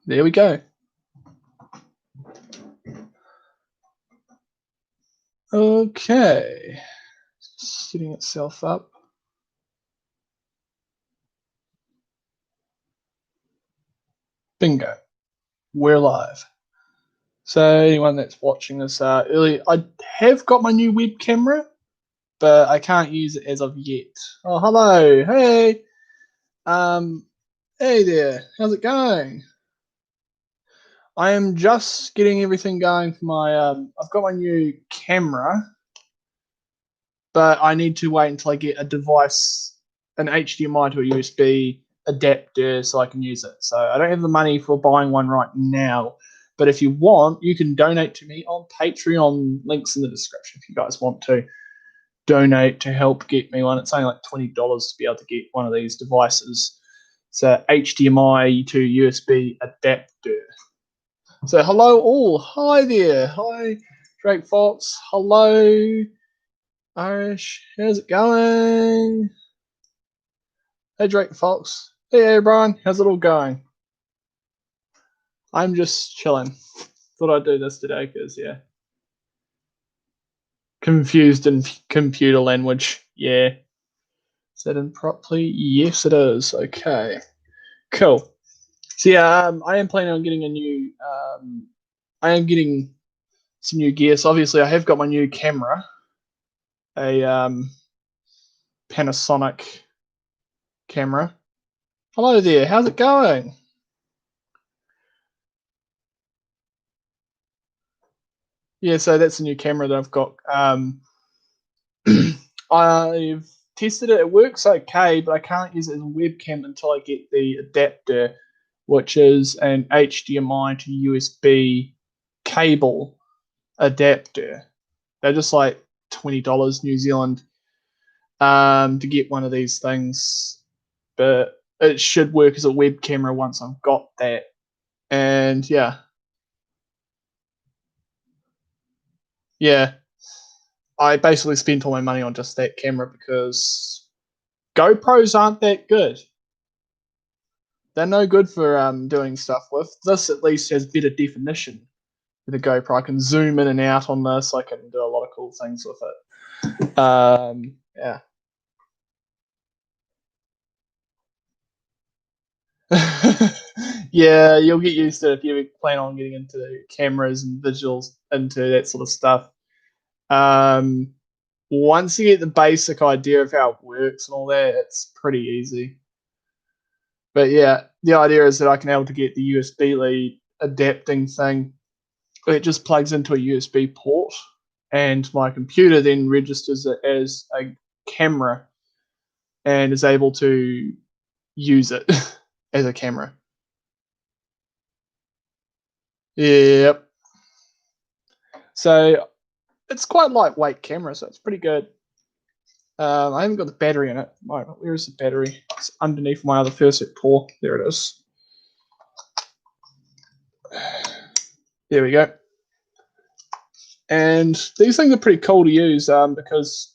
There we go. Okay. Setting itself up. Bingo. We're live. So anyone that's watching this early, I have got my new web camera, but I can't use it as of yet. Oh, hello. Hey. Hey there. How's it going? I am just getting everything going for my I've got my new camera, but I need to wait until I get a device, an HDMI to a USB adapter so I can use it. So I don't have the money for buying one right now. But if you want, you can donate to me on Patreon. Links in the description if you guys want to donate to help get me one. It's only like $20 to be able to get one of these devices. It's a HDMI to USB adapter. So hello all. Hi there. Hi Drake Fox. Hello Irish. How's it going? Hey Drake Fox. Hey Brian. How's it all going? I'm just chilling. Thought I'd do this today because yeah. Confused in computer language. Yeah. Is that in properly? Yes it is. Okay. Cool. So yeah, I am planning on getting a new I am getting some new gear. So obviously I have got my new camera. A Panasonic camera. Hello there. How's it going? Yeah, so that's a new camera that I've got. I've tested it. It works okay, but I can't use it as a webcam until I get the adapter, which is an HDMI to USB cable adapter. They're just like $20 New Zealand to get one of these things, but it should work as a web camera once I've got that. And yeah, I basically spent all my money on just that camera because GoPros aren't that good. They're no good for doing stuff with. This at least has better definition with the GoPro. I can zoom in and out on this. I can do a lot of cool things with it. Yeah. Yeah, you'll get used to it if you plan on getting into cameras and visuals, into that sort of stuff. Um, Once you get the basic idea of how it works and all that, it's pretty easy. But yeah, the idea is that I can able to get the USB lead adapting thing. It just plugs into a USB port, and my computer then registers it as a camera and is able to use it as a camera. Yep. So it's quite lightweight camera, so it's pretty good. I haven't got the battery in it. Where is the battery? It's underneath my other fursuit paw. There it is. There we go. And these things are pretty cool to use because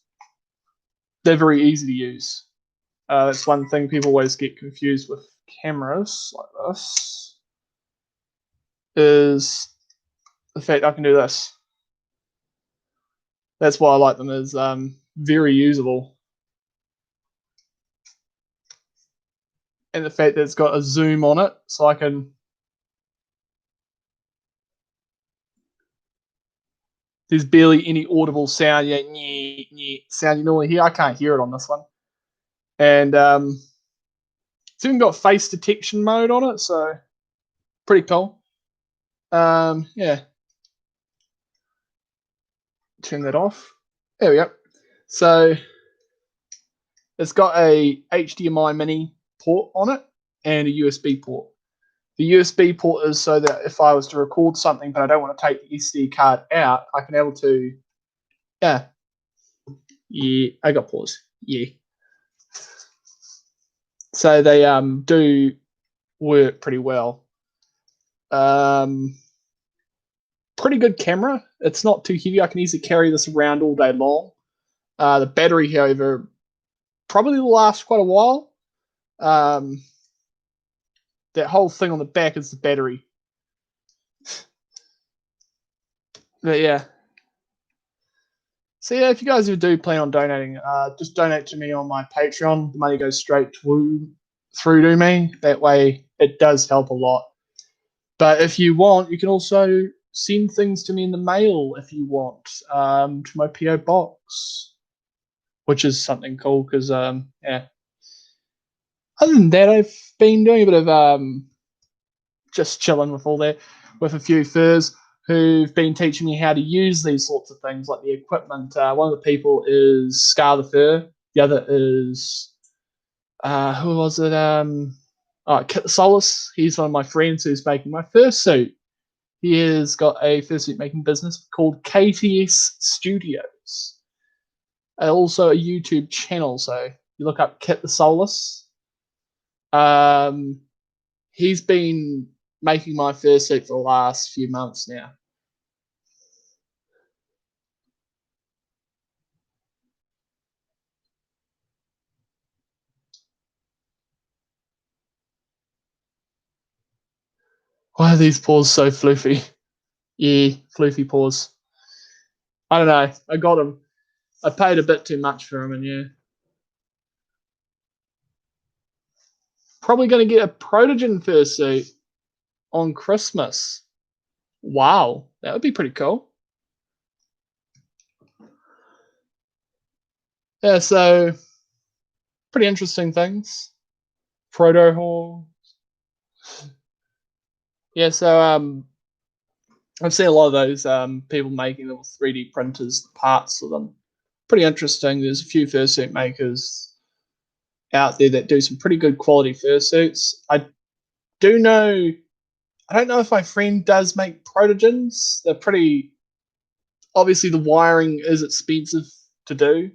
they're very easy to use. That's one thing people always get confused with cameras like this, is the fact I can do this. That's why I like them, is very usable. And the fact that it's got a zoom on it, so I can... There's barely any audible sound. Yeah, sound you normally hear. I can't hear it on this one. And it's even got face detection mode on it, so pretty cool. Yeah. Turn that off. There we go. So it's got a HDMI mini port on it and a USB port. The USB port is so that if I was to record something but I don't want to take the SD card out, I can be able to... Yeah, I got pause. Yeah. So they do work pretty well. Pretty good camera. It's not too heavy. I can easily carry this around all day long. The battery, however, probably will last quite a while. Um, that whole thing on the back is the battery. But yeah. So yeah, if you guys ever do plan on donating, just donate to me on my Patreon. The money goes straight through to me. That way, it does help a lot. But if you want, you can also send things to me in the mail if you want, to my PO box, which is something cool because yeah. Other than that, I've been doing a bit of just chilling with all that, with a few furs who've been teaching me how to use these sorts of things, like the equipment. One of the people is Scar the Fur. The other is who was it? Kit the Solace. He's one of my friends who's making my fursuit. He has got a fursuit making business called KTS Studios. Also a YouTube channel. So you look up Kit the Solace. He's been making my fursuit for the last few months now. Why are these paws so floofy? Yeah, floofy paws. I don't know. I got him. I paid a bit too much for him, and yeah. Probably going to get a Protogen fursuit on Christmas. Wow, that would be pretty cool. Yeah, so pretty interesting things. Proto Hall. Yeah, so I've seen a lot of those people making little 3D printers, parts of them. Pretty interesting. There's a few fursuit makers out there that do some pretty good quality fursuits. Do know. I don't know if my friend does make Protogens. They're pretty. Obviously, the wiring is expensive to do.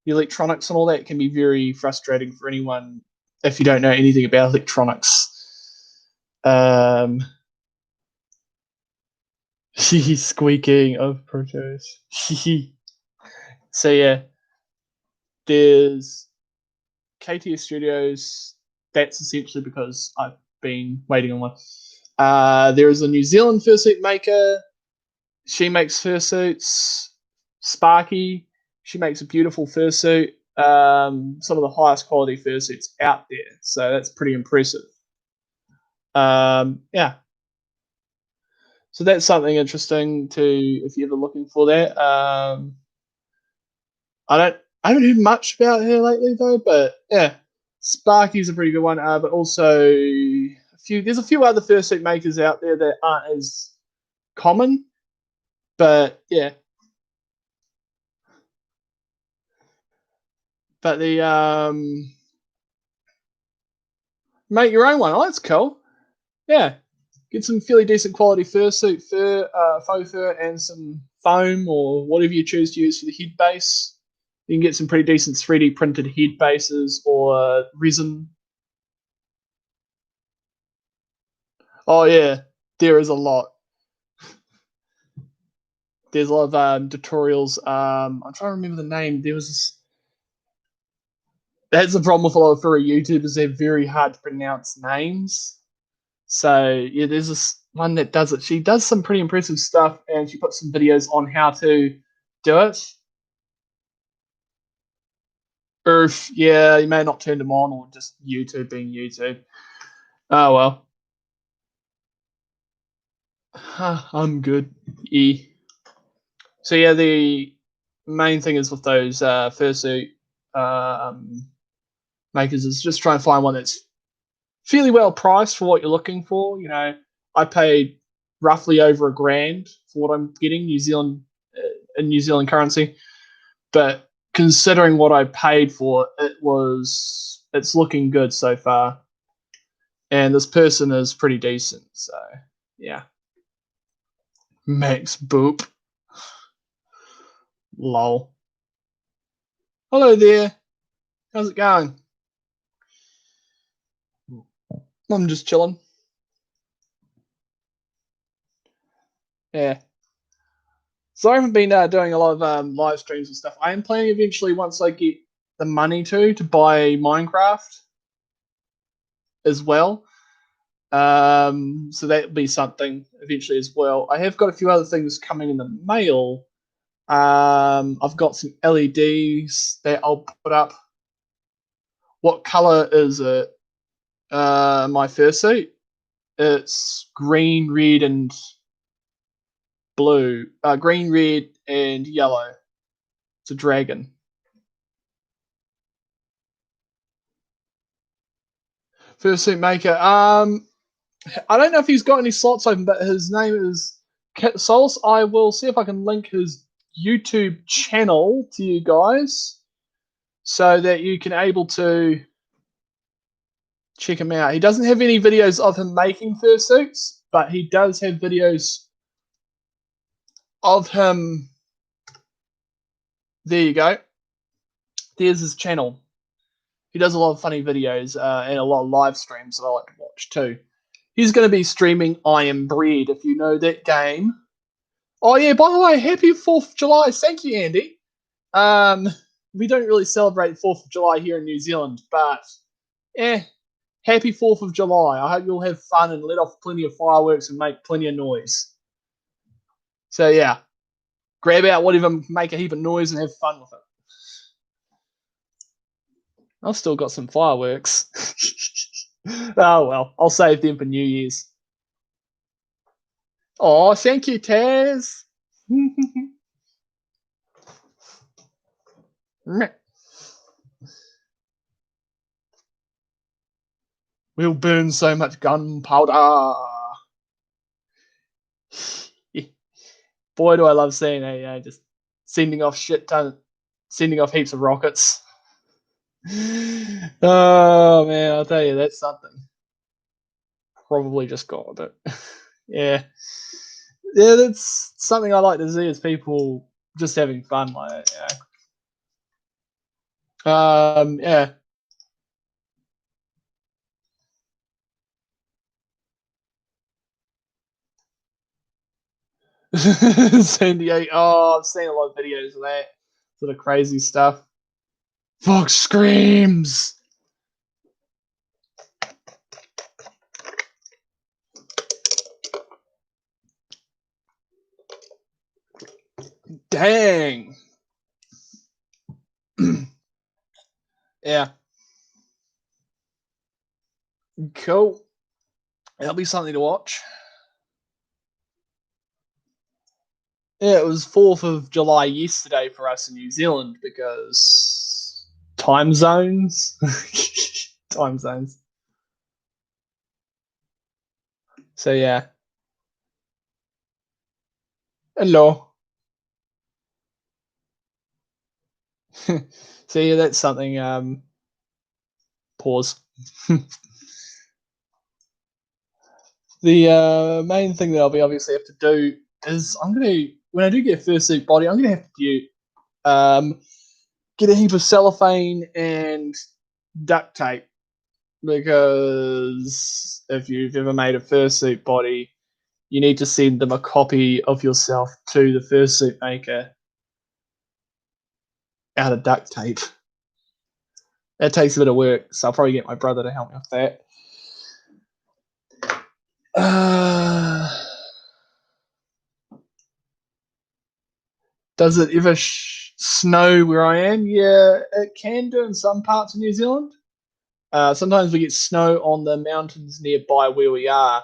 The electronics and all that can be very frustrating for anyone if you don't know anything about electronics. Um, he's squeaking of Protos. So yeah, there's KTS Studios. That's essentially because I've been waiting on one. There is a New Zealand fursuit maker. She makes fursuits. Sparky. She makes a beautiful fursuit. Some of the highest quality fursuits out there. So that's pretty impressive. Yeah. So that's something interesting to if you're ever looking for that. I haven't heard much about her lately though, but yeah, Sparky's a pretty good one. But also there's a few other fursuit makers out there that aren't as common. But yeah, but the make your own one. Oh, that's cool. Yeah, get some fairly decent quality faux fur, and some foam or whatever you choose to use for the head base. You can get some pretty decent 3D printed head bases or resin. Oh yeah, there is a lot. There's a lot of tutorials. I'm trying to remember the name. There was this. That's the problem with a lot of furry YouTubers. They're very hard to pronounce names. So yeah, there's this one that does it. She does some pretty impressive stuff, and she puts some videos on how to do it. Earth, yeah, you may not turn them on, or just YouTube being YouTube. Oh well. I'm good. Yeah. So yeah, the main thing is with those fursuit makers is just try and find one that's fairly well priced for what you're looking for. You know, I paid roughly over $1,000 for what I'm getting in New Zealand currency, but considering what I paid for, it's looking good so far, and this person is pretty decent. So yeah, Max Boop, lol. Hello there. How's it going? I'm just chilling. Yeah. So I haven't been doing a lot of live streams and stuff. I am planning eventually once I get the money to buy Minecraft. as well. So that'll be something eventually as well. I have got a few other things coming in the mail. I've got some LEDs that I'll put up. What color is it? My fursuit? It's green, red, and blue. Green, red, and yellow. It's a dragon. Fursuit maker. I don't know if he's got any slots open, but his name is Kit Souls. I will see if I can link his YouTube channel to you guys so that you can able to check him out. He doesn't have any videos of him making fursuits, but he does have videos of him. There you go. There's his channel. He does a lot of funny videos and a lot of live streams that I like to watch too. He's going to be streaming I Am Bread, if you know that game. Oh yeah, by the way, happy 4th of July. Thank you, Andy. We don't really celebrate 4th of July here in New Zealand, but happy 4th of July. I hope you'll have fun and let off plenty of fireworks and make plenty of noise. So yeah, grab out whatever, make a heap of noise and have fun with it. I've still got some fireworks. Oh well, I'll save them for New Year's. Oh, thank you, Taz. We'll burn so much gunpowder. Boy, do I love seeing it, just sending off sending off heaps of rockets. Oh man, I'll tell you, that's something. Probably just got it. Yeah, that's something I like to see is people just having fun like it. Yeah. San Diego. Oh, I've seen a lot of videos of that sort of crazy stuff. Fox screams. Dang. Yeah. Cool. That'll be something to watch. Yeah, it was 4th of July yesterday for us in New Zealand because time zones. Time zones. So yeah. Hello. So yeah, that's something. Pause. The main thing that I'll be obviously have to do is when I do get a fursuit body, I'm gonna have to get a heap of cellophane and duct tape, because if you've ever made a fursuit body, you need to send them a copy of yourself to the fursuit maker out of duct tape. That takes a bit of work, so I'll probably get my brother to help me with that. Does it ever snow where I am? Yeah, it can do in some parts of New Zealand. Sometimes we get snow on the mountains nearby where we are.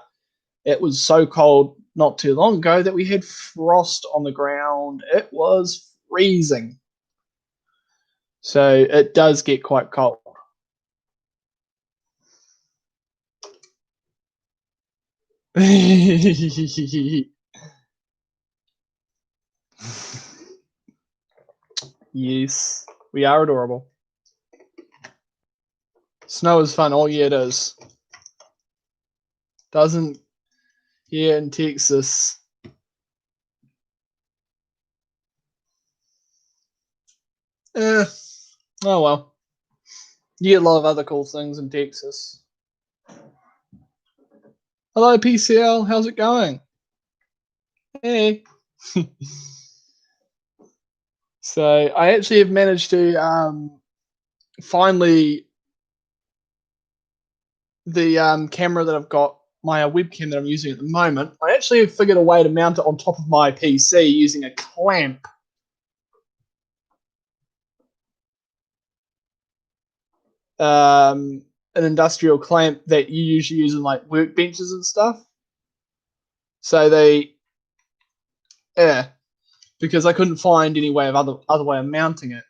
It was so cold not too long ago that we had frost on the ground. It was freezing. So it does get quite cold. Yes, we are adorable. Snow is fun. Oh yeah, it is. Doesn't here in Texas. Eh, oh well. You get a lot of other cool things in Texas. Hello, PCL. How's it going? Hey. So I actually have managed to finally the camera that I've got, my webcam that I'm using at the moment, I actually figured a way to mount it on top of my PC using a clamp. An industrial clamp that you usually use in like workbenches and stuff. So yeah, because I couldn't find any way of other way of mounting it.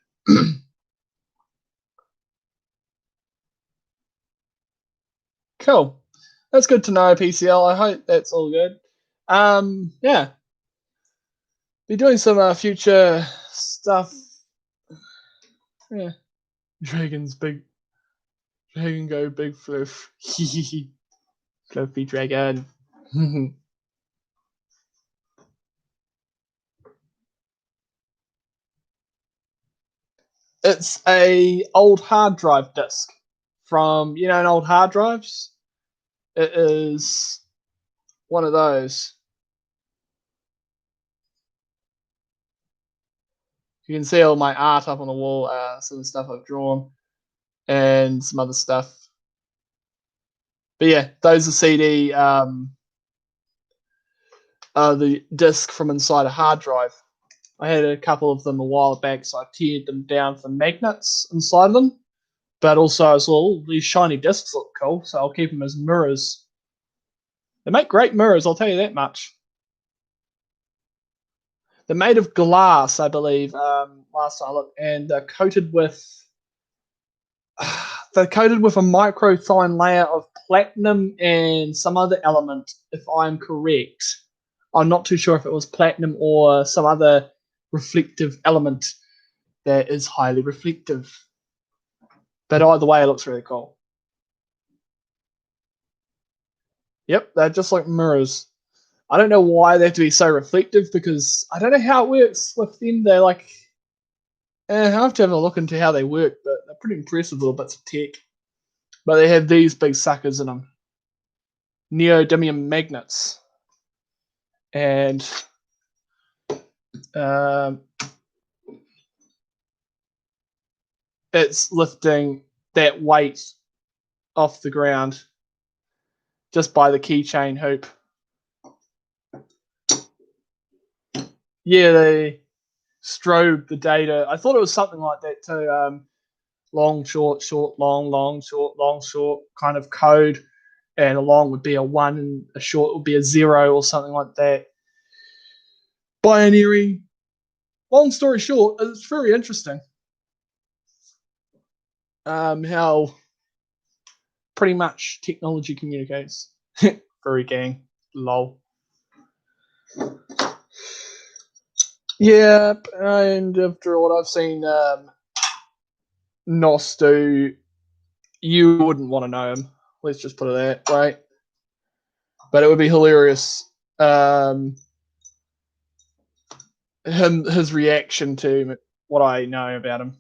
Cool. That's good to know, PCL. I hope that's all good. Yeah, be doing some future stuff. Yeah, dragons, big dragon, go big fluff. Fluffy dragon. It's a old hard drive disk from an old hard drives. It is one of those. You can see all my art up on the wall, some of the stuff I've drawn, and some other stuff. But yeah, those are CD. The disc from inside a hard drive. I had a couple of them a while back, so I teared them down for magnets inside of them. But also, as well, these shiny discs look cool, so I'll keep them as mirrors. They make great mirrors, I'll tell you that much. They're made of glass, I believe. Last time I looked, and they're coated with a micro fine layer of platinum and some other element, if I'm correct. I'm not too sure if it was platinum or some other reflective element that is highly reflective. But either way, it looks really cool. Yep, they're just like mirrors. I don't know why they have to be so reflective, because I don't know how it works with them. They're like, I have to have a look into how they work, but they're pretty impressive little bits of tech. But they have these big suckers in them, neodymium magnets, and it's lifting that weight off the ground just by the keychain hoop. Yeah, they strobe the data. I thought it was something like that too. Long, short, short, long, long, short kind of code. And a long would be a 1 and a short would be a 0 or something like that. Binary. Long story short, it's very interesting. How pretty much technology communicates. Furry gang. Lol. Yeah, and after what I've seen Nos do, you wouldn't want to know him. Let's just put it that way. But it would be hilarious. His reaction to what I know about him.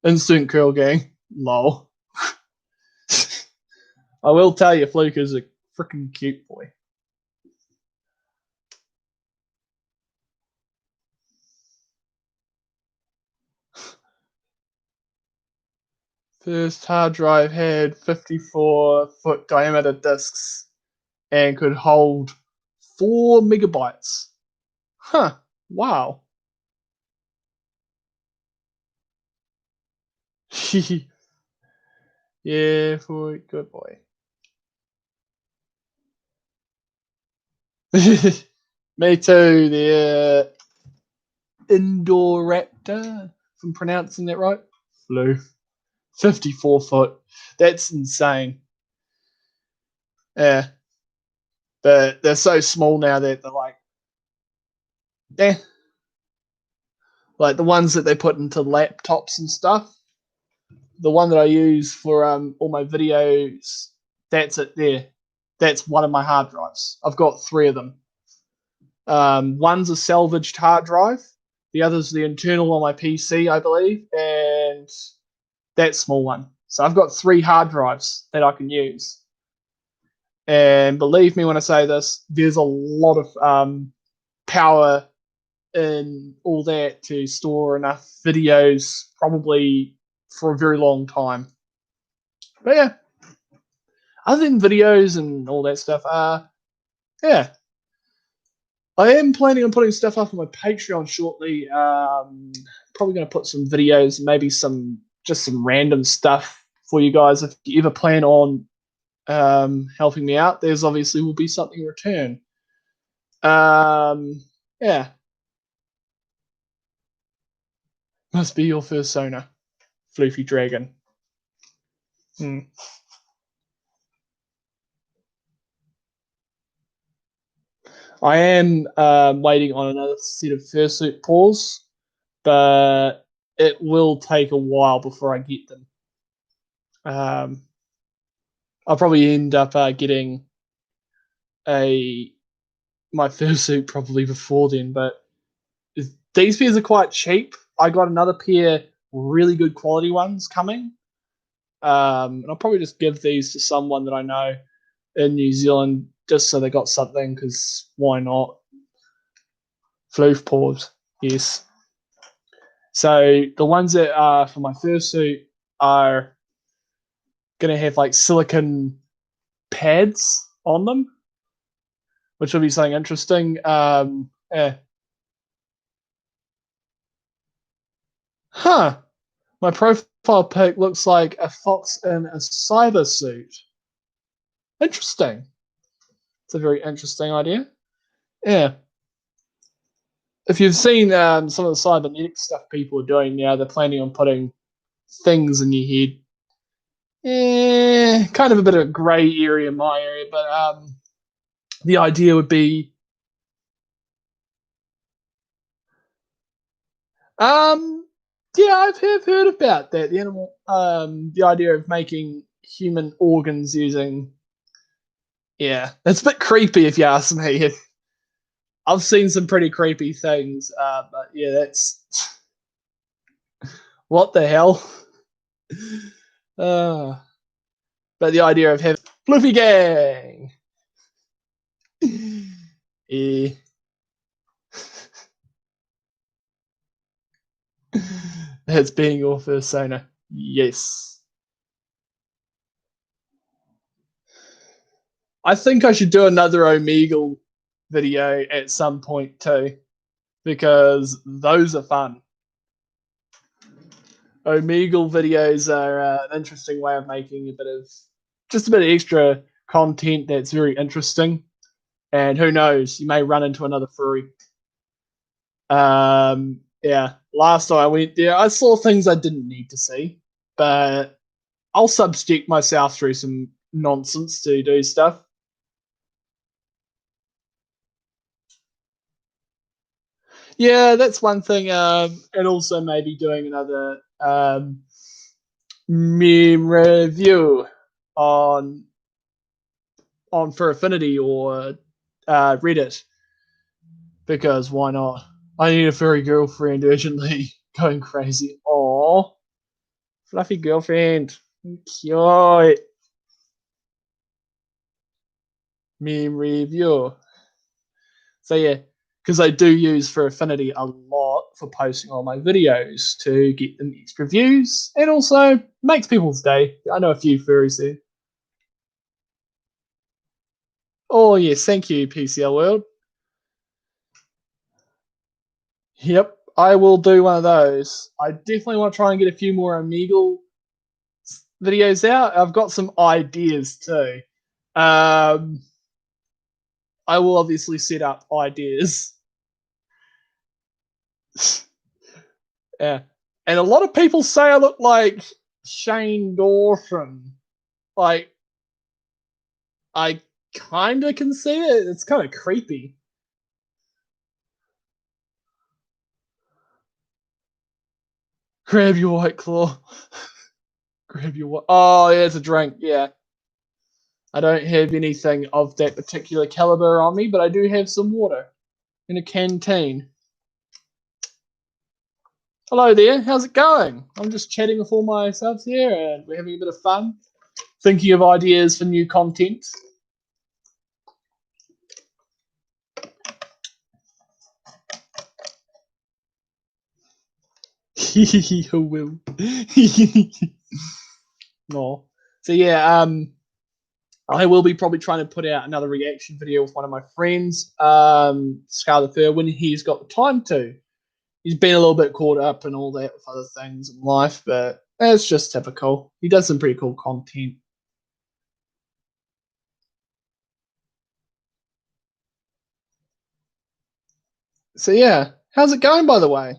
Instant curl gang. Lol. I will tell you, Fluke is a freaking cute boy. First hard drive had 54-foot diameter disks and could hold 4 megabytes. Huh. Wow. Yeah, boy, good boy. Me too. The indoor raptor, if I'm pronouncing that right. Flew 54 foot. That's insane. Yeah, but they're so small now that they're like, eh. Like the ones that they put into laptops and stuff. The one that I use for all my videos, that's it there. That's one of my hard drives. I've got 3 of them. One's a salvaged hard drive. The other's the internal on my PC, I believe, and that small one. So I've got 3 hard drives that I can use. And believe me when I say this, there's a lot of power in all that to store enough videos, probably for a very long time. But yeah, other than videos and all that stuff, yeah, I am planning on putting stuff up on my Patreon shortly. Probably going to put some videos, maybe some random stuff for you guys. If you ever plan on helping me out, there's obviously will be something in return. Yeah, must be your first Sona, Floofy Dragon. Hmm. I am waiting on another set of fursuit paws, but it will take a while before I get them. I'll probably end up getting my fursuit probably before then, but these pairs are quite cheap. I got another pair really good quality ones coming. And I'll probably just give these to someone that I know in New Zealand just so they got something, because why not? Floof paws, yes. So the ones that are for my fursuit are going to have like silicon pads on them, which will be something interesting. Yeah. Huh. My profile pic looks like a fox in a cyber suit. Interesting. It's a very interesting idea. Yeah. If you've seen some of the cybernetic stuff people are doing now, they're planning on putting things in your head. Kind of a bit of a grey area in my area, but the idea would be yeah, I've heard about that. The idea of making human organs using, yeah, it's a bit creepy if you ask me. I've seen some pretty creepy things, but yeah, that's what the hell. Uh, but the idea of having Fluffy Gang, yeah, that's being your first Sona. Yes, I think I should do another Omegle video at some point too, because those are fun. Omegle videos are an interesting way of making a bit of extra content that's very interesting. And who knows, you may run into another furry. Yeah, last time I went there, I saw things I didn't need to see, but I'll subject myself through some nonsense to do stuff. Yeah, that's one thing. And also maybe doing another meme review on for Affinity or Reddit, because why not? I need a furry girlfriend urgently. Going crazy. Oh, fluffy girlfriend. Cute. Meme review. So yeah, because I do use for Affinity a lot for posting all my videos to get them extra views, and also makes people's day. I know a few furries there. Oh yes, thank you, PCL World. Yep, I will do one of those. I definitely want to try and get a few more Omegle videos out. I've got some ideas too. Um, I will obviously set up ideas. Yeah, and a lot of people say I look like Shane Dawson. Like, I kind of can see it. It's kind of creepy. Grab your white claw. Grab your white. Oh, yeah, it's a drink. Yeah. I don't have anything of that particular caliber on me, but I do have some water in a canteen. Hello there. How's it going? I'm just chatting with all my subs here, and we're having a bit of fun, thinking of ideas for new content. Who will? No. So yeah, I will be probably trying to put out another reaction video with one of my friends, Scarlet Fur, when he's got the time to. He's been a little bit caught up and all that with other things in life, but that's just typical. He does some pretty cool content. So yeah, how's it going, by the way?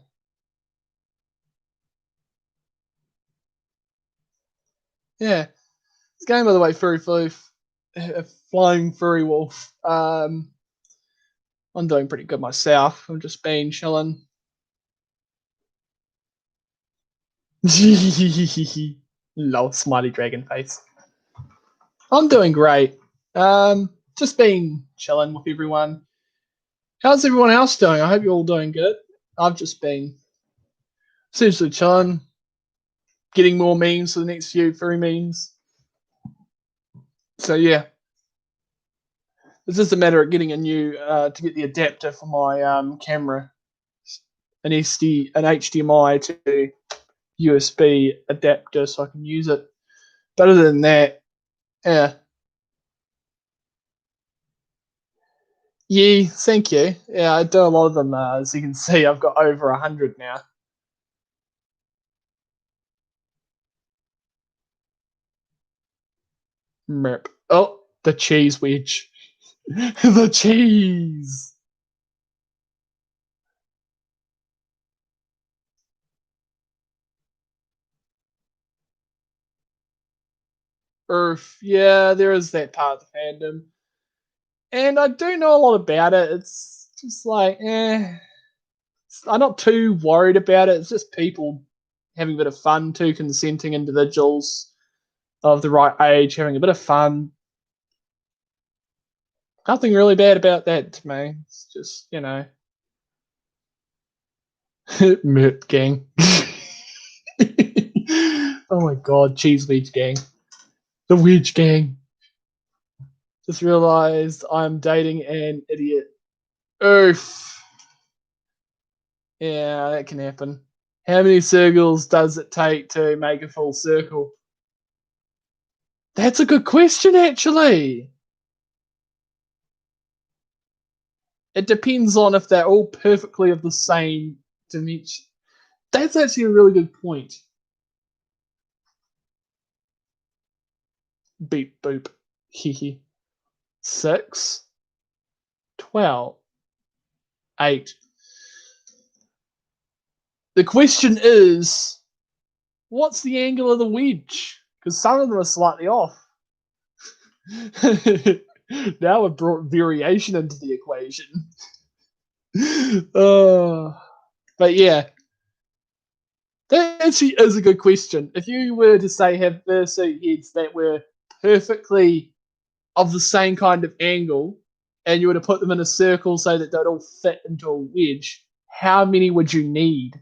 Yeah, it's going by the way, Furry Floof, Flying Furry Wolf. I'm doing pretty good myself. I'm just been chilling. Lol, smiley dragon face. I'm doing great. Just been chilling with everyone. How's everyone else doing? I hope you're all doing good. I've just been essentially chilling, getting more memes for the next few furry memes. So yeah, it's just a matter of getting a new to get the adapter for my camera, an HDMI to USB adapter, so I can use it. But other than that, yeah. Yeah, thank you. Yeah, I do a lot of them. As you can see, I've got over 100 now. Merp. Oh, the cheese wedge. The cheese. Earth. Yeah, there is that part of the fandom. And I do know a lot about it. It's just like, I'm not too worried about it. It's just people having a bit of fun, two consenting individuals of the right age having a bit of fun. Nothing really bad about that to me. It's just, Mert gang. Oh my god, cheese wedge gang. The wedge gang. Just realized I'm dating an idiot. Oof. Yeah, that can happen. How many circles does it take to make a full circle? That's a good question, actually. It depends on if they're all perfectly of the same dimension. That's actually a really good point. Beep boop. Hehe. 6, 12, 8. The question is, what's the angle of the wedge? Because some of them are slightly off. Now we've brought variation into the equation. But yeah, that actually is a good question. If you were to say have fursuit heads that were perfectly of the same kind of angle, and you were to put them in a circle so that they'd all fit into a wedge, how many would you need?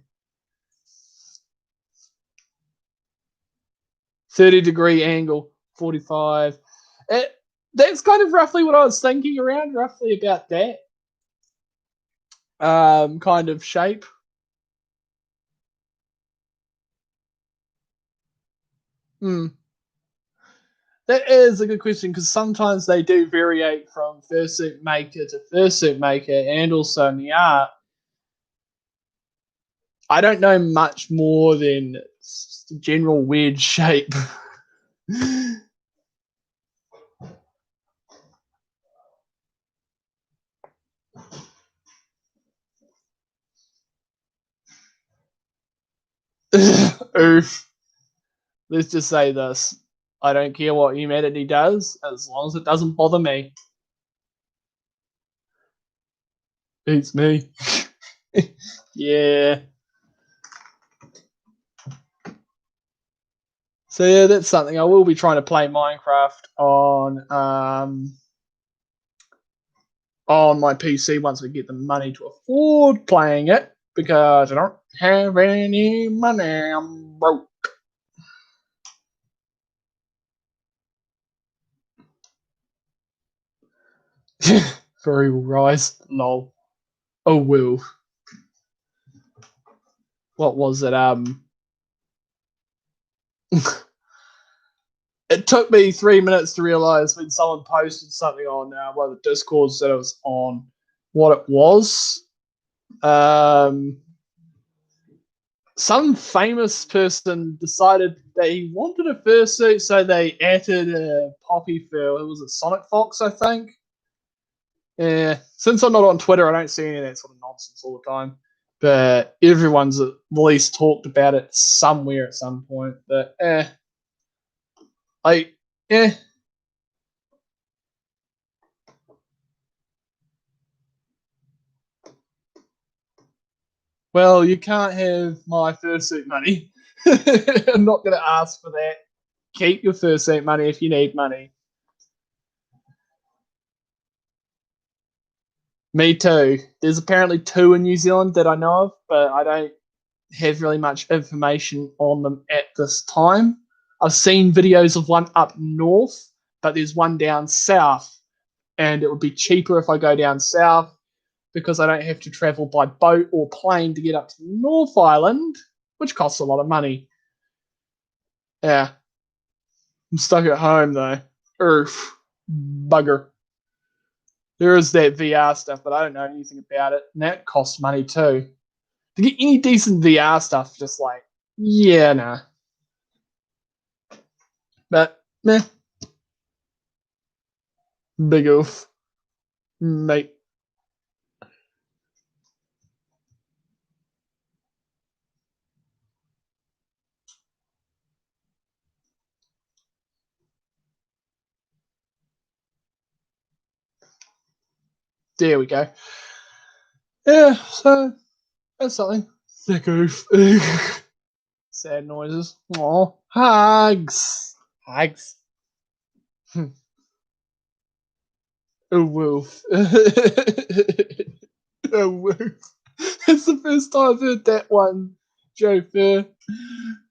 30-degree angle, 45. That's kind of roughly what I was thinking around, roughly about that kind of shape. Hmm. That is a good question because sometimes they do variate from fursuit maker to fursuit maker and also in the art. I don't know much more than the general weird shape. Oof. Let's just say this. I don't care what humanity does as long as it doesn't bother me. It's me. Yeah. So yeah, that's something I will be trying to play Minecraft on my PC once we get the money to afford playing it because I don't have any money. I'm broke. Furry will rise. Lol. Oh will. What was it? It took me 3 minutes to realize when someone posted something on one of the Discords that it was on what it was. Some famous person decided that he wanted a fursuit, so they added a poppy fur. It was a Sonic Fox, I think. Yeah. Since I'm not on Twitter, I don't see any of that sort of nonsense all the time. But everyone's at least talked about it somewhere at some point. But like, well, you can't have my fursuit money. I'm not going to ask for that. Keep your fursuit money if you need money. Me too. There's apparently 2 in New Zealand that I know of, but I don't have really much information on them at this time. I've seen videos of one up north, but there's one down south, and it would be cheaper if I go down south because I don't have to travel by boat or plane to get up to North Island, which costs a lot of money. Yeah. I'm stuck at home though. Earth. Bugger. There is that VR stuff, but I don't know anything about it. And that costs money too. To get any decent VR stuff, just like, yeah, nah. But, meh. Big oof. Mate. There we go. Yeah, so that's something. Thick oof. Sad noises. Aw. Hugs. Hugs. A wolf. A wolf. That's the first time I've heard that one, Joe Fair.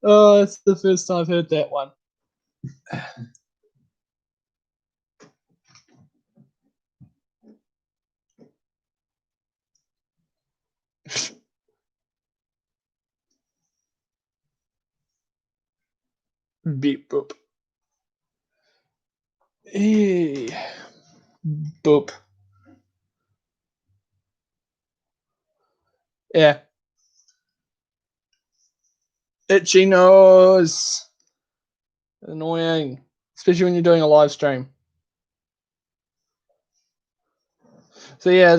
Oh, that's the first time I've heard that one. Beep boop. Hey. Boop. Yeah. Itchy nose. Annoying. Especially when you're doing a live stream. So yeah,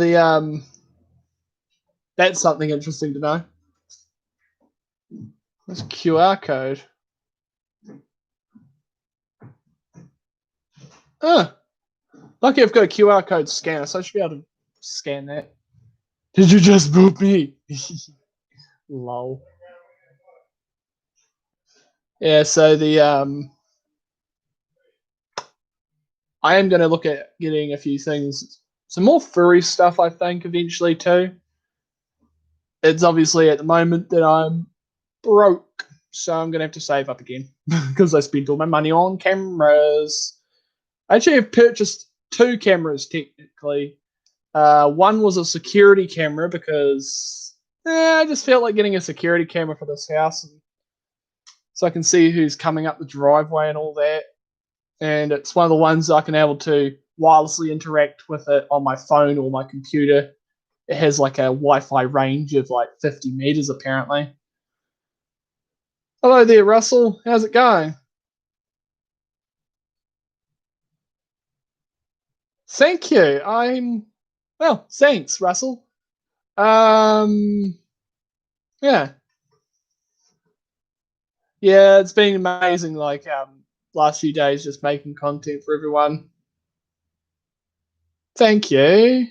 that's something interesting to know. This QR code. Oh, lucky I've got a QR code scanner, so I should be able to scan that. Did you just boop me? Lol. Yeah, so I am going to look at getting a few things, some more furry stuff. I think eventually too. It's obviously at the moment that I'm broke, so I'm going to have to save up again because I spent all my money on cameras. I actually have purchased 2 cameras technically. One was a security camera because I just felt like getting a security camera for this house, so I can see who's coming up the driveway and all that. And it's one of the ones I can able to wirelessly interact with it on my phone or my computer. It has like a Wi-Fi range of like 50 meters apparently. Hello there, Russell. How's it going? Thank you. Well, thanks, Russell. Yeah. Yeah, it's been amazing, like last few days just making content for everyone. Thank you.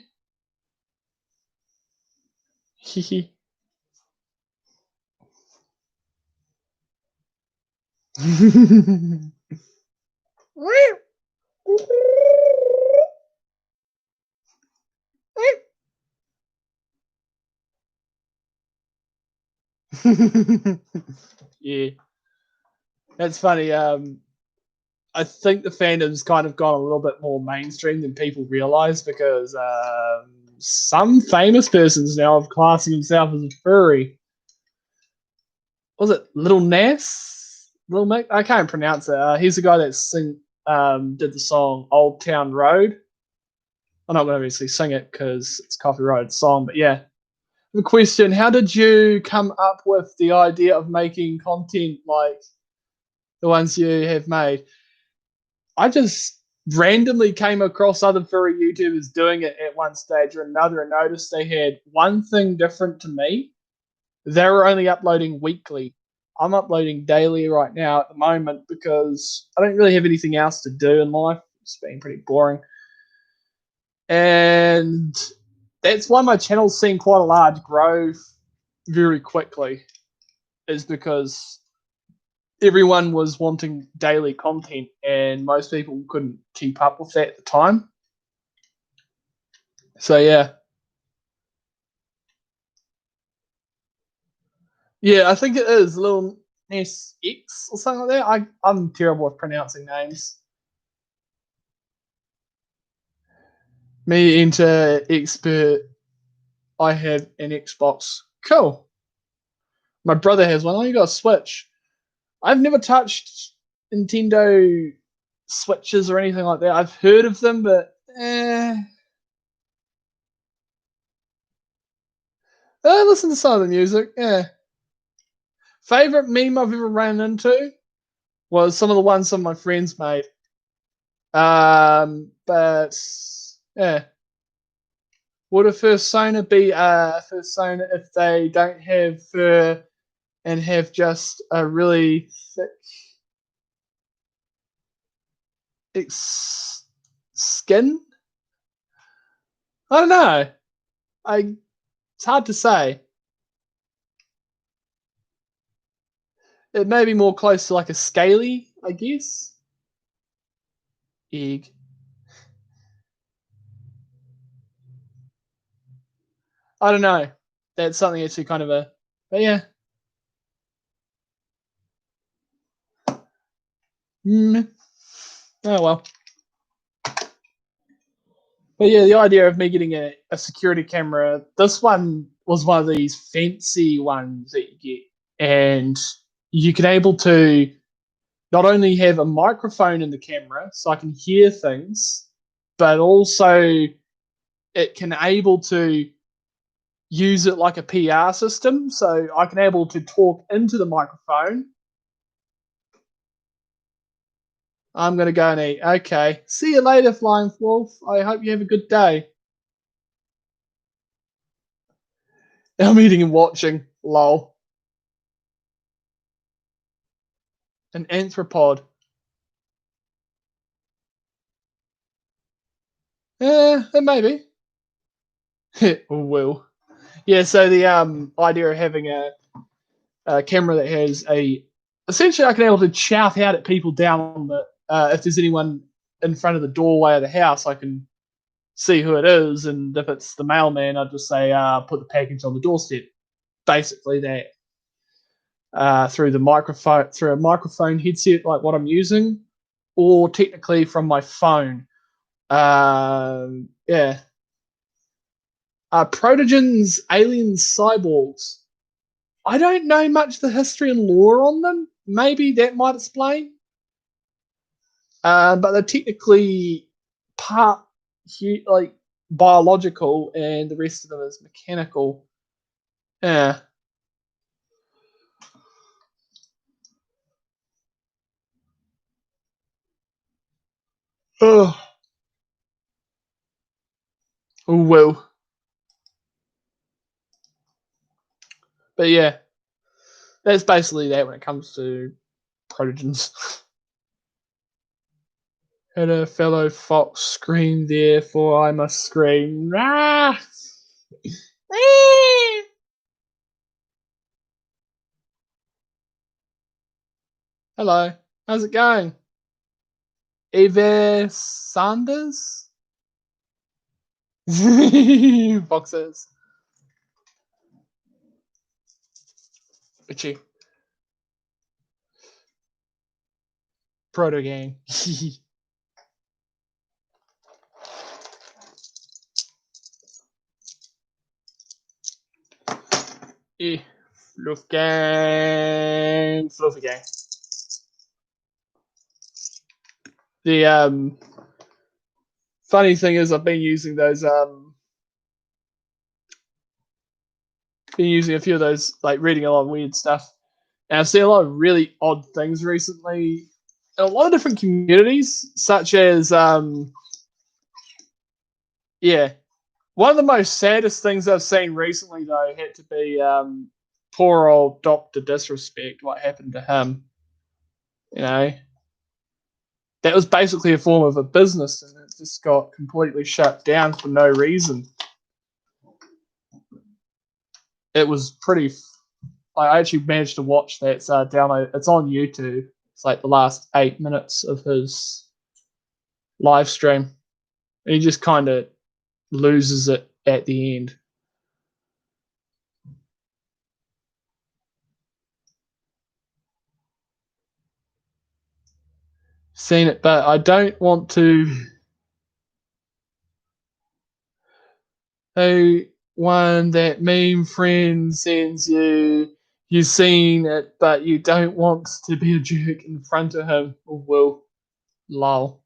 Yeah. That's funny. I think the fandom's kind of gone a little bit more mainstream than people realize because some famous persons now are classing himself as a furry. Was it Little Nas? Little Mick. I can't pronounce it. He's the guy that did the song "Old Town Road." I'm not going to obviously sing it because it's a copyrighted song, but yeah. The question: how did you come up with the idea of making content like the ones you have made? I just randomly came across other furry YouTubers doing it at one stage or another and noticed they had one thing different to me. They were only uploading weekly. I'm uploading daily right now at the moment because I don't really have anything else to do in life. It's been pretty boring. And that's why my channel's seen quite a large growth very quickly, is because everyone was wanting daily content and most people couldn't keep up with that at the time. So yeah. Yeah, I think it is Little Ness X or something like that. I'm terrible with pronouncing names. Me enter expert. I have an Xbox. Cool. My brother has one. Oh, you got a Switch. I've never touched Nintendo Switches or anything like that. I've heard of them, but I listen to some of the music. Yeah. Favorite meme I've ever ran into was some of the ones some of my friends made. But yeah. Would a fursona be a fursona if they don't have fur and have just a really thick skin? I don't know. It's hard to say. It may be more close to like a scaly, I guess. Egg. I don't know. That's something actually kind of a. But yeah. Mm. Oh well. But yeah, the idea of me getting a security camera, this one was one of these fancy ones that you get. And you can able to not only have a microphone in the camera so I can hear things, but also it can able to use it like a PR system. So I can able to talk into the microphone. I'm going to go and eat. Okay. See you later, Flying Wolf. I hope you have a good day. I'm eating and watching. Lol. An anthropod. Maybe. Will. Yeah, so the idea of having a camera that has a essentially I can be able to shout out at people down the if there's anyone in front of the doorway of the house, I can see who it is, and if it's the mailman, I'd just say put the package on the doorstep. Basically that through a microphone headset like what I'm using, or technically from my phone. Yeah. Protogens, aliens, cyborgs. I don't know much of the history and lore on them. Maybe that might explain. But they're technically part like biological, and the rest of them is mechanical. Yeah. Oh, well. But yeah, that's basically that when it comes to protogens. And a fellow fox screamed, therefore I must scream. Ah! Hello, how's it going? Eva Sanders? Boxers. Itchy. Proto gang. Eh, Fluff gang. Fluffy gang. The funny thing is, I've been using those. Been using a few of those, like reading a lot of weird stuff, and I've seen a lot of really odd things recently in a lot of different communities, such as yeah. One of the most saddest things I've seen recently, though, had to be poor old Doctor Disrespect. What happened to him? You know, that was basically a form of a business, and it just got completely shut down for no reason. It was pretty. I actually managed to watch that. So download. It's on YouTube. It's like the last 8 minutes of his live stream. And he just kind of loses it at the end. Seen it, but I don't want to. Oh, one that meme friend sends you. You've seen it, but you don't want to be a jerk in front of him. Or will. Lol.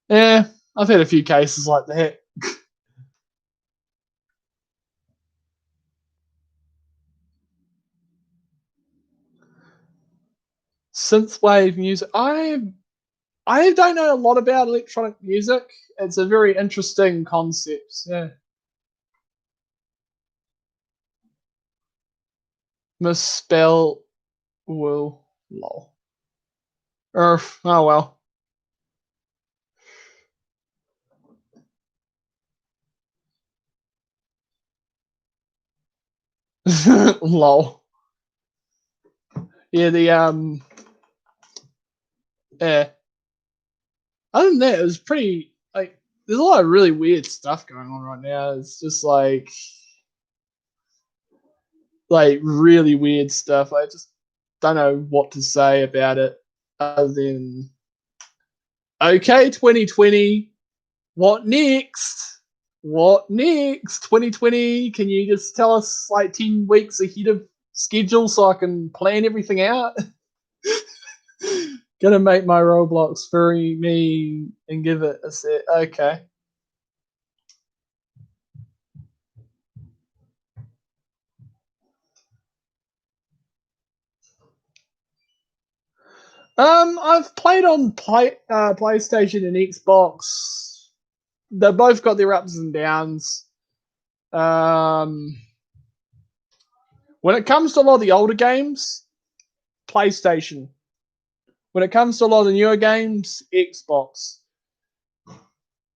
Yeah, I've had a few cases like that. Synthwave music. I don't know a lot about electronic music. It's a very interesting concept. Yeah. Misspell will lol. Oh well. Lol. Yeah, the yeah. Other than that, it was pretty like there's a lot of really weird stuff going on right now. It's just like really weird stuff. I just don't know what to say about it other than okay, 2020. What next? What next? 2020. Can you just tell us like 10 weeks ahead of schedule so I can plan everything out? Gonna make my Roblox very mean and give it a set. Okay. I've played on PlayStation and Xbox. They both got their ups and downs. Um, when it comes to a lot of the older games, PlayStation. When it comes to a lot of the newer games, Xbox.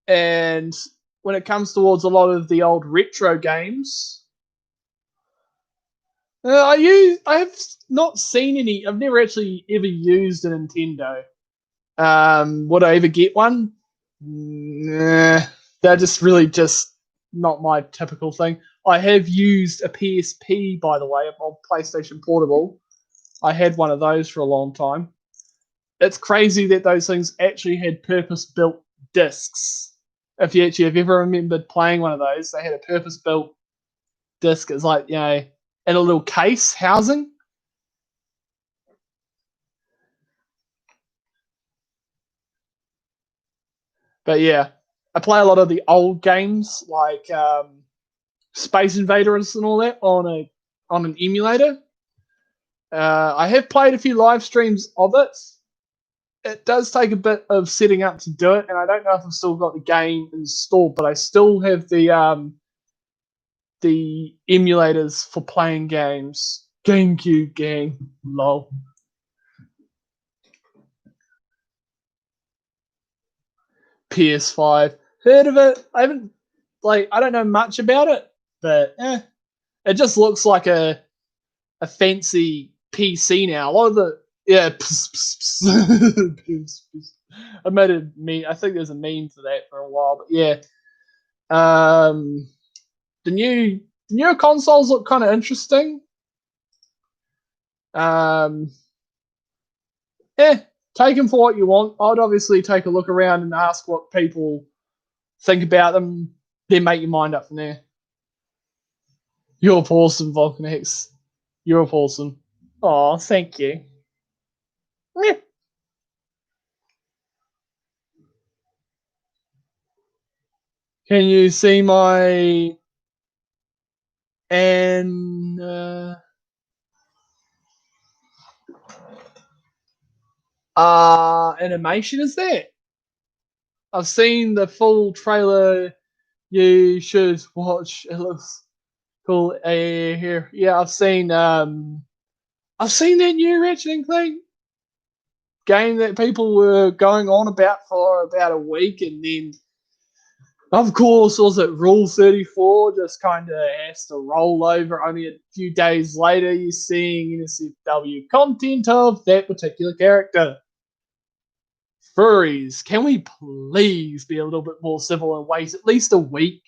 And when it comes towards a lot of the old retro games, I have not seen any. I've never actually ever used a Nintendo. Would I ever get one? Nah, they're just really just not my typical thing. I have used a PSP, by the way, a PlayStation Portable. I had one of those for a long time. It's crazy that those things actually had purpose-built discs. If you actually have ever remembered playing one of those, they had a purpose-built disc. It's like, in a little case housing. But yeah, I play a lot of the old games like Space Invaders and all that on an emulator. I have played a few live streams of it. It does take a bit of setting up to do it, and I don't know if I've still got the game installed, but I still have the emulators for playing games. GameCube gang, lol. PS5, heard of it? I haven't I don't know much about it, but it just looks like a fancy PC now. A lot of the I made a meme. I think there's a meme for that for a while, but yeah. Um, the newer consoles look kind of interesting. Um, yeah, take them for what you want. I'd obviously take a look around and ask what people think about them. Then make your mind up from there. You're awesome, Volcanex. You're awesome. Oh, thank you. Can you see my and animation is that? I've seen the full trailer. You should watch. It looks cool. Here, yeah, I've seen that new Ratchet and Clank game that people were going on about for about a week, and then of course, was it Rule 34 just kind of has to roll over. Only a few days later, you're seeing NSFW content of that particular character. Furries, can we please be a little bit more civil and wait at least a week?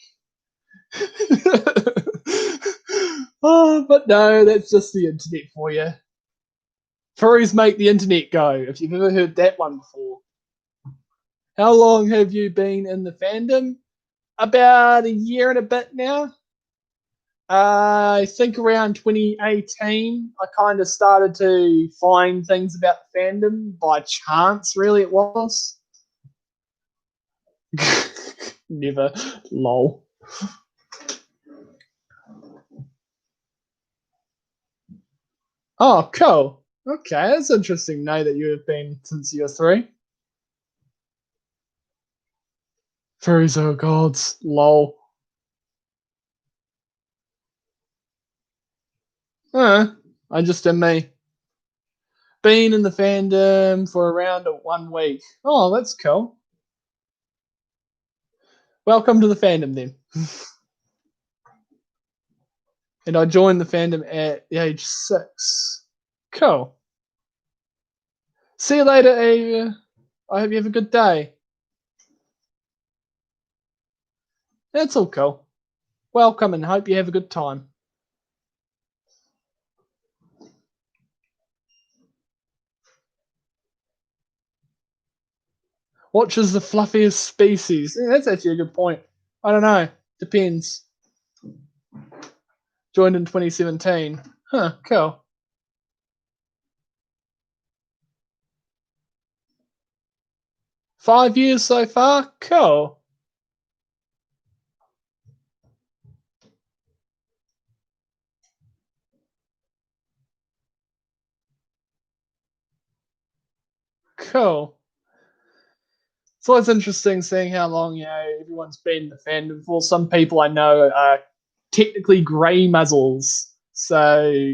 Oh, but no, that's just the internet for you. Furries make the internet go, if you've ever heard that one before. How long have you been in the fandom? About a year and a bit now. I think around 2018, I kind of started to find things about the fandom by chance, really, it was. Never. Lol. Oh, cool. Okay, that's interesting to know that you have been since you were 3. Furries are gods. Lol. I just am me. Been in the fandom for around 1 week. Oh, that's cool. Welcome to the fandom then. And I joined the fandom at the age 6. Cool. See you later, Ava. I hope you have a good day. That's all cool. Welcome and hope you have a good time. Which is the fluffiest species? Yeah, that's actually a good point. I don't know. Depends. Joined in 2017. Huh, cool. Five years so far? Cool. Cool. So it's interesting seeing how long, everyone's been in the fandom for. Some people I know are technically grey muzzles. So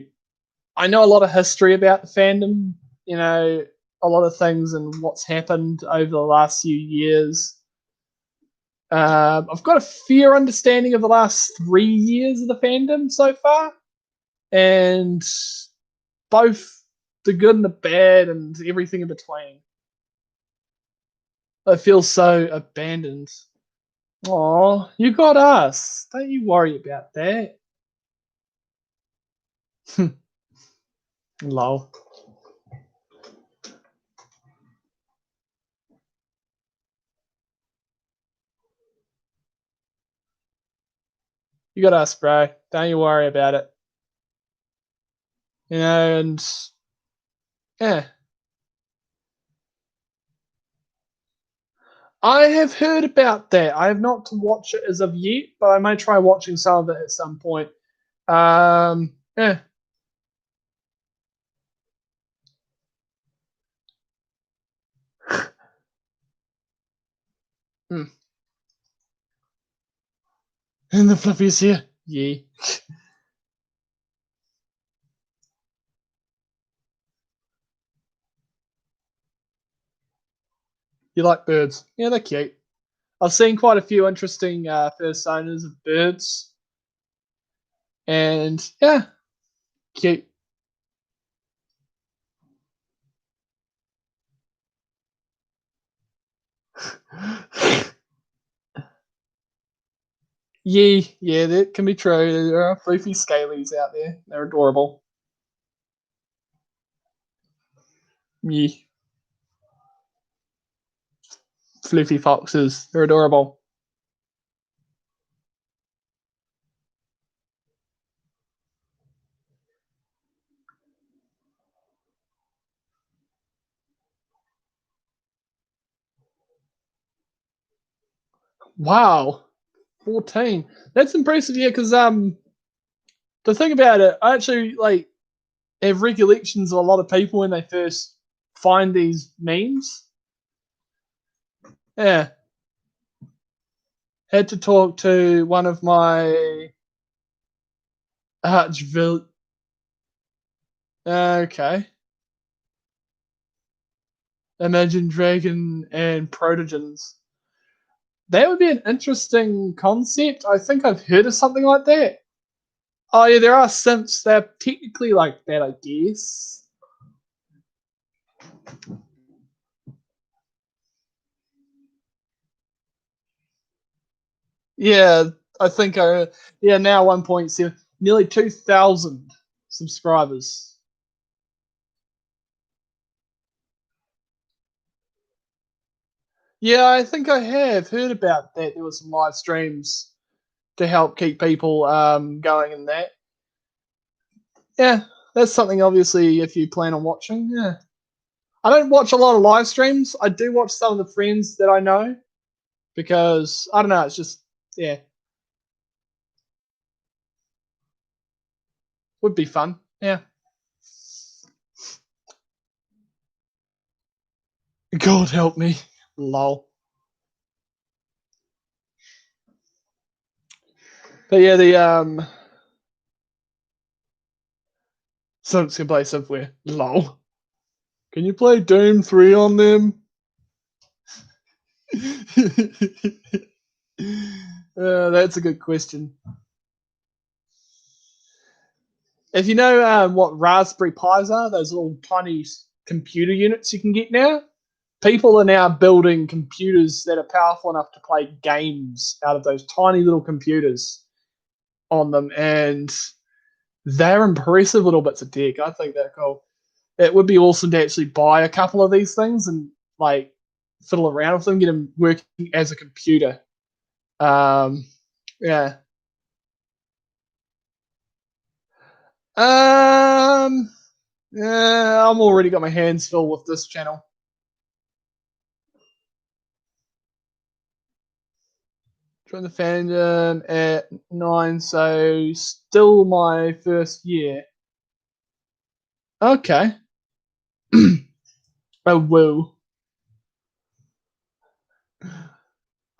I know a lot of history about the fandom, a lot of things and what's happened over the last few years. I've got a fair understanding of the last 3 years of the fandom so far, and both the good and the bad and everything in between. I feel so abandoned. Aw, you got us. Don't you worry about that. Lol. You got us, bro. Don't you worry about it. And yeah. I have heard about that. I have not to watch it as of yet, but I may try watching some of it at some point. Yeah. Hmm. And the fluffies here. Yeah. You like birds? Yeah, they're cute. I've seen quite a few interesting personas of birds, and yeah, cute. Yeah, yeah, that can be true. There are floofy scalies out there. They're adorable. Yeah, floofy foxes. They're adorable. Wow. 14. That's impressive, yeah, because the thing about it, I actually like have recollections of a lot of people when they first find these memes. Yeah. Had to talk to one of my Archville. Okay. Imagine Dragon and Protogens. That would be an interesting concept. I think I've heard of something like that. Oh yeah, there are simps that are technically like that, I guess. Yeah, I think yeah, now 1.7, nearly 2,000 subscribers. Yeah, I think I have heard about that. There were some live streams to help keep people going in that. Yeah, that's something obviously if you plan on watching. Yeah. I don't watch a lot of live streams. I do watch some of the friends that I know because I don't know, it's just yeah, would be fun. Yeah. God help me. Lol. But yeah, the Simps can play Subware. Lol. Can you play Doom 3 on them? That's a good question. If you know what Raspberry Pis are, those little tiny computer units you can get now, people are now building computers that are powerful enough to play games out of those tiny little computers on them, and they're impressive little bits of tech. I think they're cool. It would be awesome to actually buy a couple of these things and like fiddle around with them, get them working as a computer. Yeah. Um. Yeah, I'm already got my hands full with this channel. Joined the fandom at 9, so still my first year. Okay. Oh, whoa.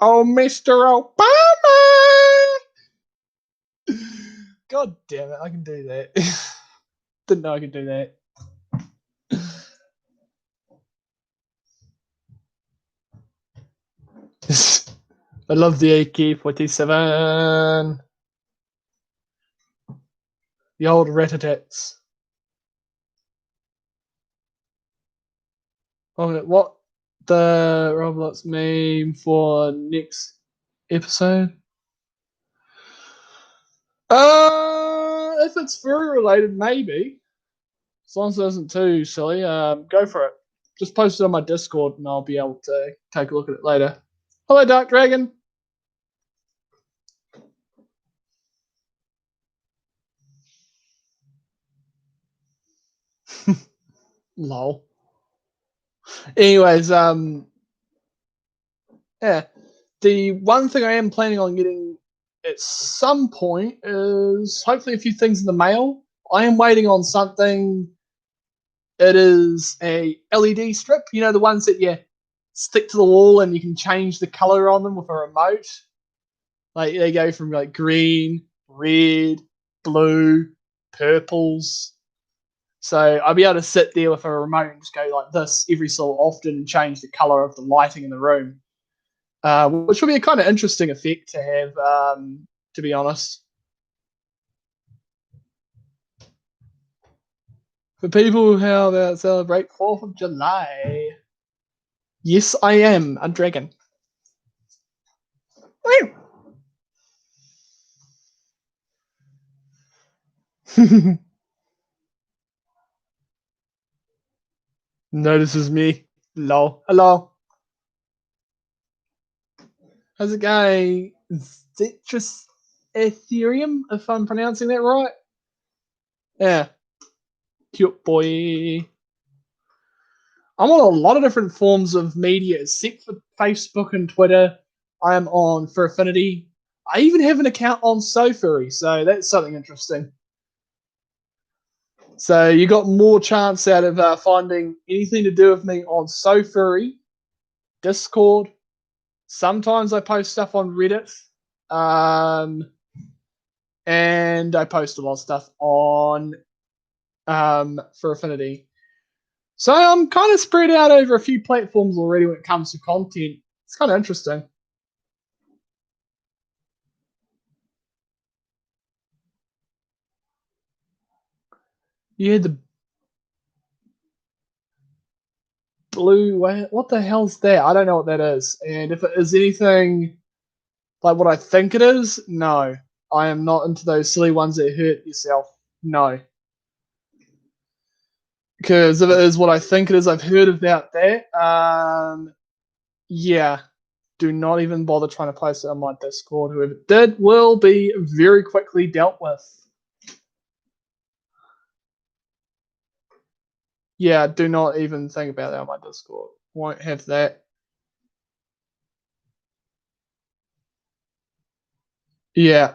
Oh, Mr. Obama! God damn it, I can do that. Didn't know I could do that. I love the AK-47. The old rat-a-tats. Oh, what the Roblox meme for next episode? If it's furry related, maybe. As long as it isn't too silly, go for it. Just post it on my Discord and I'll be able to take a look at it later. Hello, Dark Dragon. Lol. Anyways, yeah. The one thing I am planning on getting at some point is hopefully a few things in the mail. I am waiting on something. It is a LED strip. You know the ones that you stick to the wall and you can change the color on them with a remote. Like they go from like green, red, blue, purples. So I'll be able to sit there with a remote and just go like this every so often and change the color of the lighting in the room, which will be a kind of interesting effect to have, to be honest. For people how about celebrate 4th of July? Yes, I am a dragon. Notices me. Lol. Hello. How's it going? Citrus Ethereum, if I'm pronouncing that right. Yeah. Cute boy. I'm on a lot of different forms of media, except for Facebook and Twitter. I am on for Affinity. I even have an account on SoFurry, so that's something interesting. So you got more chance out of finding anything to do with me on SoFurry, Discord. Sometimes I post stuff on Reddit, and I post a lot of stuff on for Affinity. So I'm kind of spread out over a few platforms already when it comes to content. It's kind of interesting. Yeah, the blue whale. What the hell's that? I don't know what that is. And if it is anything like what I think it is, no. I am not into those silly ones that hurt yourself. No. Because if it is what I think it is, I've heard about that. Yeah. Do not even bother trying to post it on my Discord. Whoever did will be very quickly dealt with. Yeah, do not even think about that on my Discord. Won't have that. Yeah.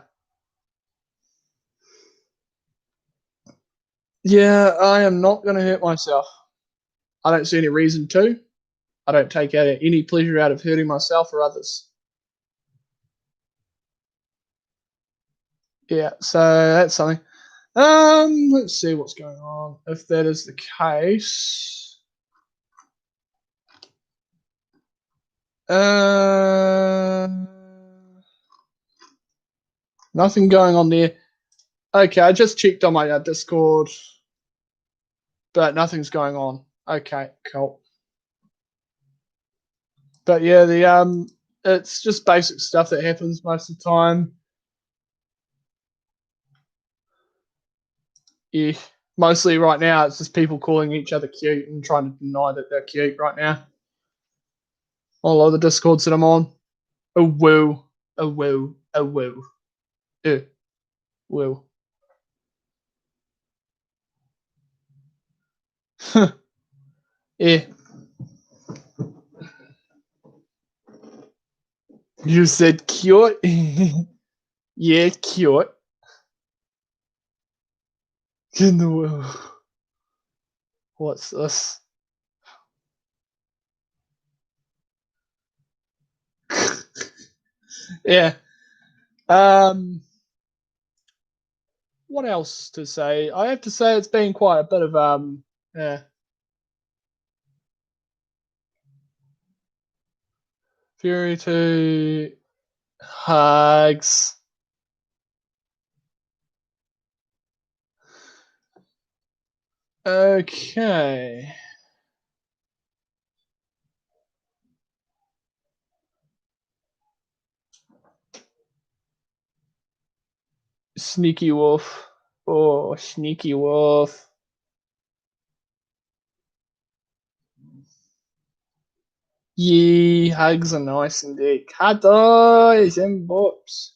Yeah, I am not going to hurt myself. I don't see any reason to. I don't take any pleasure out of hurting myself or others. Yeah, so that's something. Let's see what's going on. If that is the case, nothing going on there. Okay, I just checked on my Discord, but nothing's going on. Okay, cool. But yeah, it's just basic stuff that happens most of the time. Yeah, mostly right now it's just people calling each other cute and trying to deny that they're cute right now. On a lot of the discords that I'm on. Oh woo, oh woo, oh woo, woo. Yeah, you said cute. Yeah, cute. In the world. What's this? Yeah. Um. What else to say? I have to say it's been quite a bit of yeah. Fury 2 hugs. Okay. Sneaky wolf. Oh, sneaky wolf. Yeah, hugs are nice indeed. Cuddles and bops.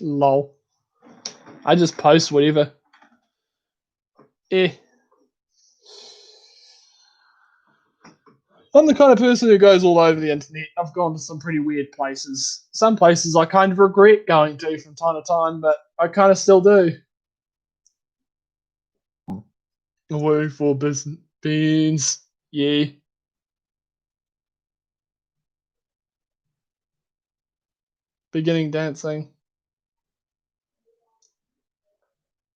Lol. I just post whatever. Eh. I'm the kind of person who goes all over the internet. I've gone to some pretty weird places. Some places I kind of regret going to from time to time, but I kind of still do. Away for business beans. Yeah. Beginning dancing.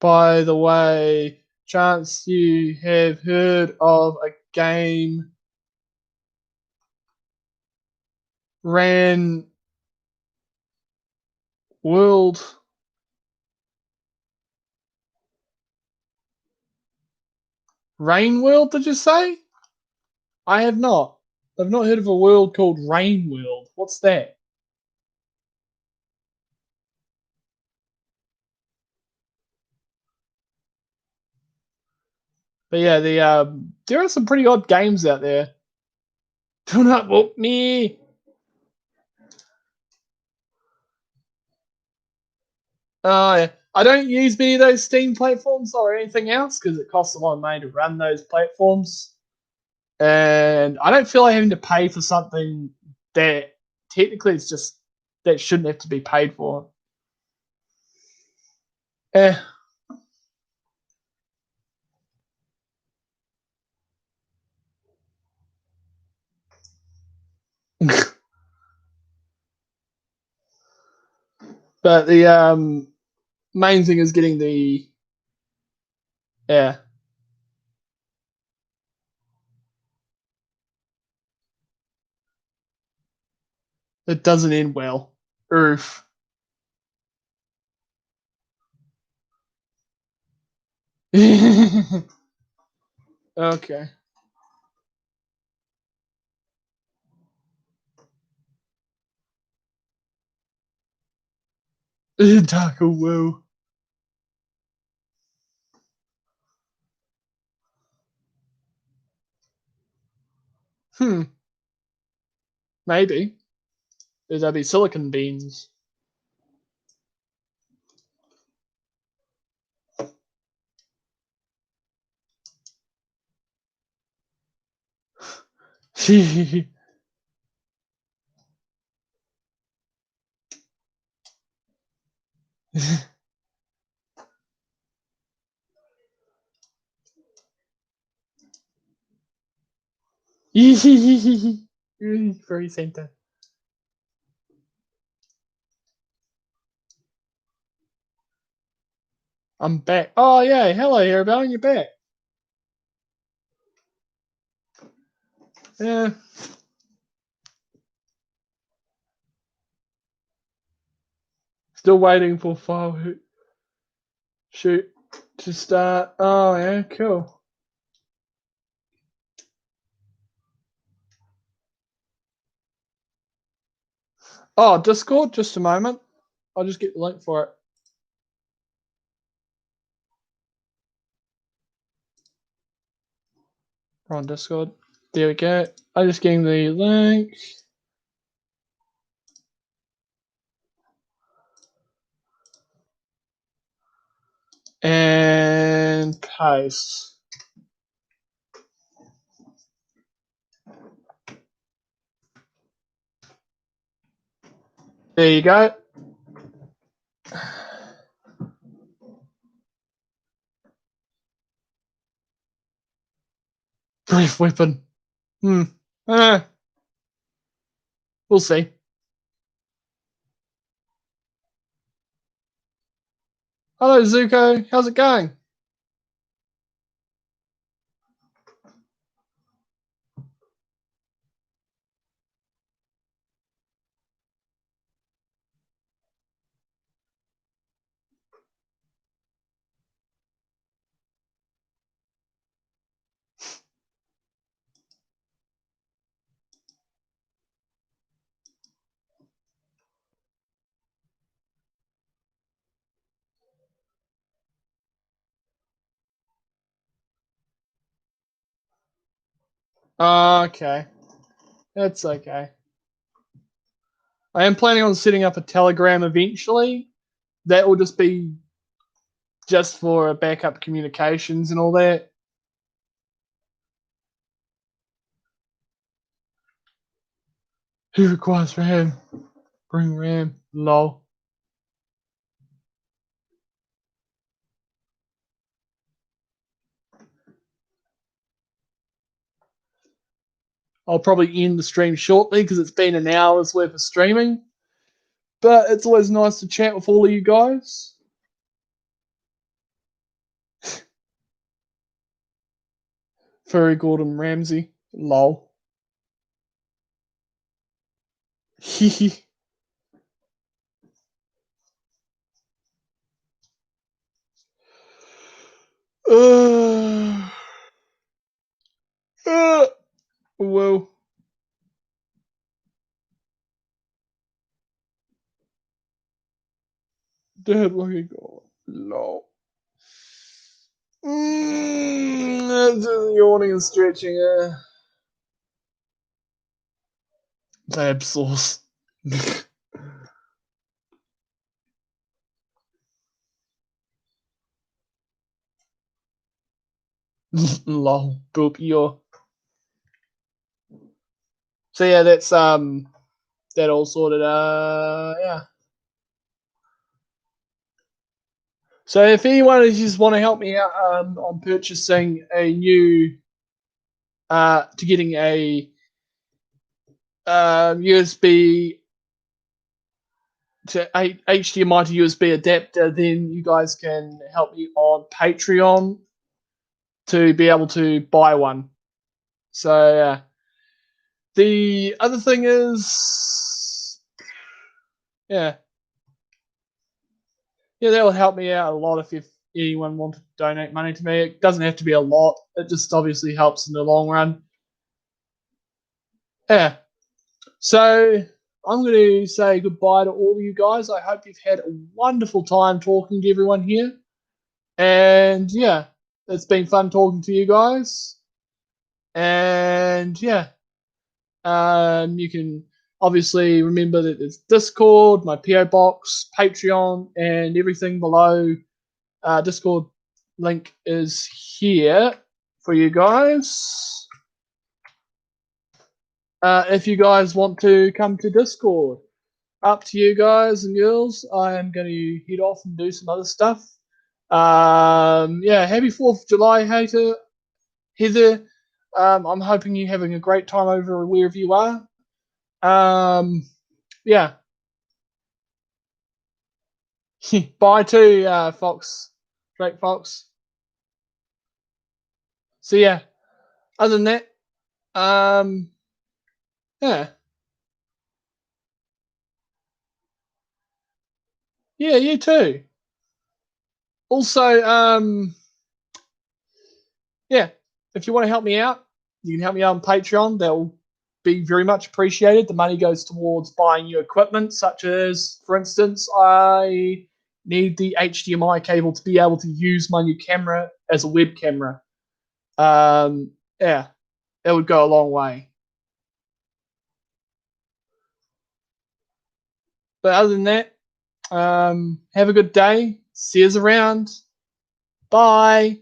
By the way, chance you have heard of a game ran world rain world, did you say? I have not. I've not heard of a world called Rain World. What's that? But yeah, there are some pretty odd games out there. Do not whoop me. Yeah. I don't use many of those Steam platforms or anything else because it costs a lot of money to run those platforms. And I don't feel like having to pay for something that technically it's just that shouldn't have to be paid for. Eh. But the main thing is getting the yeah. It doesn't end well. Oof. Okay. Taco Woo. Hmm. Maybe. There'll be silicon beans. Very center. I'm back. Oh yeah, hello Arabelle, you're back. Yeah. Still waiting for file shoot to start. Oh yeah, cool. Oh, Discord, just a moment. I'll just get the link for it. We're on Discord. There we go. I just getting the link. And paste. There you go. Brief weapon. Eh, we'll see. Hello, Zuko. How's it going? Okay. That's okay. I am planning on setting up a Telegram eventually. That will just be just for backup communications and all that. Who requires RAM? Bring RAM. Lol. I'll probably end the stream shortly because it's been an hour's worth of streaming. But it's always nice to chat with all of you guys. Furry Gordon Ramsay. Lol. Hehe. Whoa. Dead looking god. Lol. That's just yawning and stretching. Lab sauce. Lol, boop your. So yeah, that's that all sorted. Yeah. So if anyone just want to help me out on purchasing a new to getting a USB to HDMI to USB adapter, then you guys can help me on Patreon to be able to buy one. So the other thing is, yeah, that will help me out a lot if anyone wants to donate money to me. It doesn't have to be a lot. It just obviously helps in the long run. Yeah. So I'm going to say goodbye to all of you guys. I hope you've had a wonderful time talking to everyone here. And yeah, it's been fun talking to you guys. And yeah, you can obviously remember that there's Discord, my PO box, Patreon, and everything below. Discord link is here for you guys. If you guys want to come to Discord, up to you guys and girls. I am going to head off and do some other stuff. Yeah, happy 4th of July, Heather. I'm hoping you're having a great time over wherever you are. Yeah. Bye to Fox, Drake Fox. So yeah, other than that, yeah. Yeah, you too. Also, yeah, if you want to help me out, you can help me out on Patreon. That will be very much appreciated. The money goes towards buying new equipment, such as, for instance, I need the HDMI cable to be able to use my new camera as a web camera. Yeah, it would go a long way. But other than that, have a good day. See you around. Bye.